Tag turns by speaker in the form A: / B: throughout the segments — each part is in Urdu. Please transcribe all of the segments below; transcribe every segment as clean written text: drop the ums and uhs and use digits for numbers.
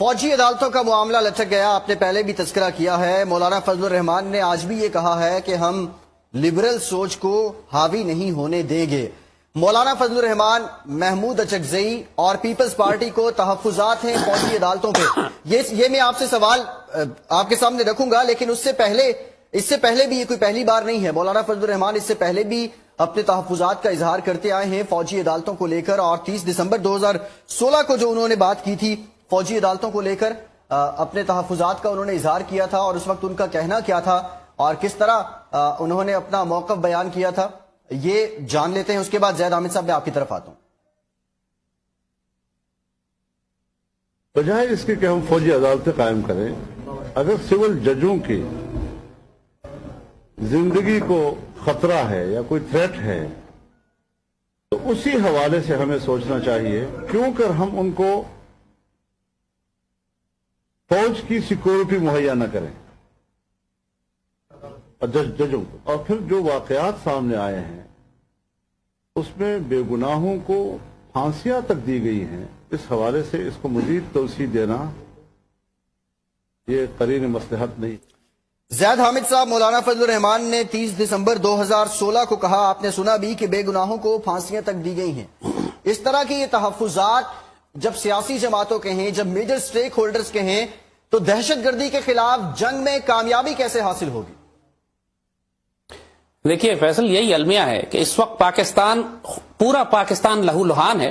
A: فوجی عدالتوں کا معاملہ لچک گیا. آپ نے پہلے بھی تذکرہ کیا ہے. مولانا فضل الرحمان نے آج بھی یہ کہا ہے کہ ہم لبرل سوچ کو حاوی نہیں ہونے دیں گے. مولانا فضل الرحمان، محمود اچکزئی اور پیپلز پارٹی کو تحفظات ہیں فوجی عدالتوں پہ. یہ میں آپ سے سوال آپ کے سامنے رکھوں گا، لیکن اس سے پہلے بھی یہ کوئی پہلی بار نہیں ہے. مولانا فضل الرحمان اس سے پہلے بھی اپنے تحفظات کا اظہار کرتے آئے ہیں فوجی عدالتوں کو لے کر، اور 30 دسمبر 2016 کو جو انہوں نے بات کی تھی فوجی عدالتوں کو لے کر، اپنے تحفظات کا انہوں نے اظہار کیا تھا، اور اس وقت ان کا کہنا کیا تھا اور کس طرح انہوں نے اپنا موقف بیان کیا تھا، یہ جان لیتے ہیں. اس کے بعد زید حامد صاحب میں آپ کی طرف آتا ہوں.
B: بجائے اس کے کہ ہم فوجی عدالتیں قائم کریں، اگر سول ججوں کی زندگی کو خطرہ ہے یا کوئی تھریٹ ہے تو اسی حوالے سے ہمیں سوچنا چاہیے کیوں کر ہم ان کو فوج کی سیکورٹی مہیا نہ کریں اور ججوں کو. اور پھر جو واقعات سامنے آئے ہیں اس میں بے گناہوں کو پھانسیاں تک دی گئی ہیں. اس حوالے سے اس کو مزید توسیع دینا یہ قرین مصلحت نہیں.
A: زید حامد صاحب، مولانا فضل الرحمان نے 30 دسمبر 2016 کو کہا، آپ نے سنا بھی، کہ بے گناہوں کو پھانسیاں تک دی گئی ہیں. اس طرح کی یہ تحفظات جب سیاسی جماعتوں کے ہیں، جب میجر سٹیک ہولڈرز کے ہیں، تو دہشت گردی کے خلاف جنگ میں کامیابی کیسے حاصل ہوگی؟
C: دیکھیے فیصل، یہی المیہ ہے کہ اس وقت پورا پاکستان لہو لہان ہے،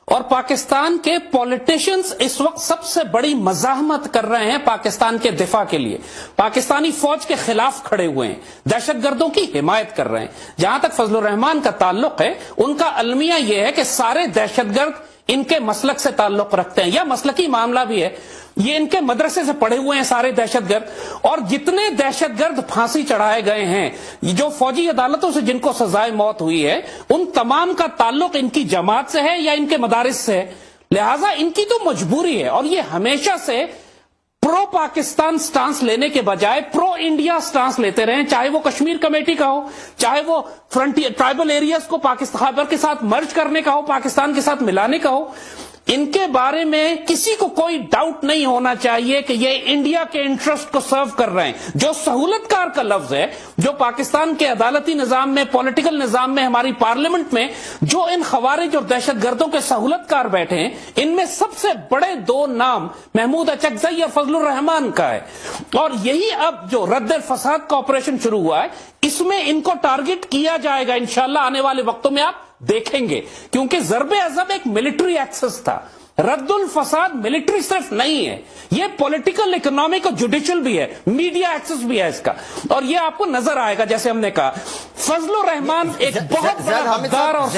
C: اور پاکستان کے پولیٹیشنز اس وقت سب سے بڑی مزاحمت کر رہے ہیں پاکستان کے دفاع کے لیے. پاکستانی فوج کے خلاف کھڑے ہوئے ہیں، دہشت گردوں کی حمایت کر رہے ہیں. جہاں تک فضل الرحمان کا تعلق ہے، ان کا المیہ یہ ہے کہ سارے دہشت گرد ان کے مسلک سے تعلق رکھتے ہیں، یا مسلکی معاملہ بھی ہے، یہ ان کے مدرسے سے پڑھے ہوئے ہیں سارے دہشت گرد. اور جتنے دہشت گرد پھانسی چڑھائے گئے ہیں، جو فوجی عدالتوں سے جن کو سزائے موت ہوئی ہے، ان تمام کا تعلق ان کی جماعت سے ہے یا ان کے مدارس سے ہے. لہٰذا ان کی تو مجبوری ہے، اور یہ ہمیشہ سے پرو پاکستان سٹانس لینے کے بجائے پرو انڈیا سٹانس لیتے رہے، چاہے وہ کشمیر کمیٹی کا ہو، چاہے وہ فرنٹیئر ٹرائبل ایریاز کو خیبر کے ساتھ مرج کرنے کا ہو، پاکستان کے ساتھ ملانے کا ہو. ان کے بارے میں کسی کو کوئی ڈاؤٹ نہیں ہونا چاہیے کہ یہ انڈیا کے انٹرسٹ کو سرو کر رہے ہیں. جو سہولت کار کا لفظ ہے، جو پاکستان کے عدالتی نظام میں، پولیٹیکل نظام میں، ہماری پارلیمنٹ میں جو ان خوارج اور دہشت گردوں کے سہولت کار بیٹھے ہیں، ان میں سب سے بڑے دو نام محمود اچکزئی اور فضل الرحمان کا ہے. اور یہی اب جو رد الفساد کا آپریشن شروع ہوا ہے، اس میں ان کو ٹارگٹ کیا جائے گا انشاءاللہ آنے والے وقتوں میں، آپ دیکھیں گے. کیونکہ ضرب عضب ایک ملٹری ایکسس تھا، رد الفساد ملٹری صرف نہیں ہے، یہ پولیٹیکل، اکنامک اور جوڈیشل بھی ہے، میڈیا ایکسس بھی ہے اس کا. اور یہ آپ کو نظر آئے گا، جیسے ہم نے کہا فضل الرحمان ایک بہت بڑا غدار اور